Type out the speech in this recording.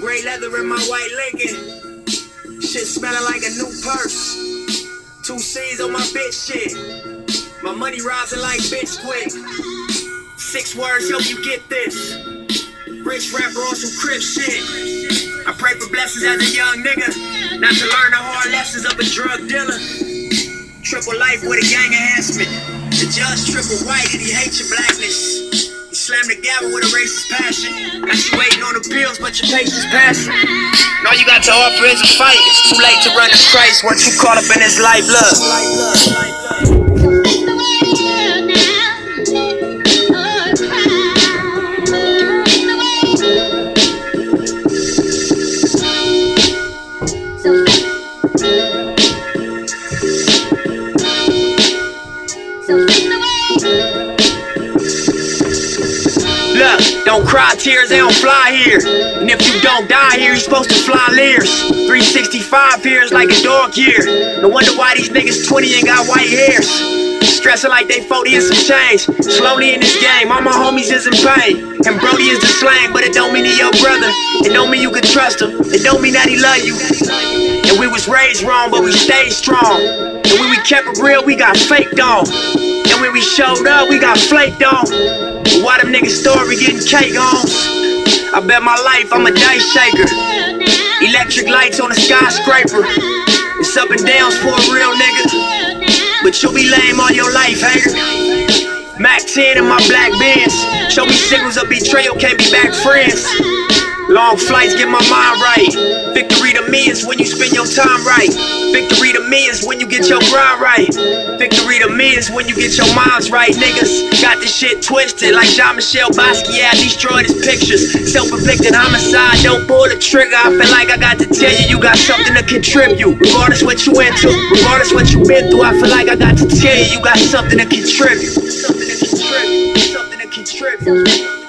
Gray leather in my white Lincoln. Shit smelling like a new purse. 2 C's on my bitch shit. My money rising like bitch quick. 6 words, hope you get this. Rich rapper on some crib shit. I pray for blessings as a young nigga, not to learn the hard lessons of a drug dealer. Triple life with a gang enhancement. The judge triple white and he hates your blackness. He slammed the gavel with a racist passion. Got you waiting on the bills, but your patience passing. And all you got to offer is a fight. It's too late to run this Christ once you caught up in this life. Look. Look, don't cry tears, they don't fly here. And if you don't die here, you're supposed to fly Lears. 365 here is like a dog year. No wonder why these niggas 20 and got white hairs. Stressing like they 40 and some change. Slowly in this game, all my homies is in pain. And Brody is the slang, but it don't mean he your brother. It don't mean you can trust him. It don't mean that he love you. And we was raised wrong, but we stayed strong. And when we kept it real, we got faked on. And when we showed up, we got flaked on. But why them niggas story getting cake on? I bet my life I'm a dice shaker. Electric lights on a skyscraper. It's up and downs for a real nigga. But you'll be lame all your life, hater. Mac 10 in my black Benz. Show me signals of betrayal, can't be back friends. Long flights get my mind right. Victory to me is when you spend your time right. Victory to me is when you get your grind right. Victory to me is when you get your minds right. Niggas got this shit twisted like Jean-Michel Basquiat destroyed his pictures. Self-inflicted homicide, don't pull the trigger. I feel like I got to tell you, you got something to contribute. Regardless what you into, regardless what you been through, I feel like I got to tell you, you got something to contribute. Something to contribute, something to contribute.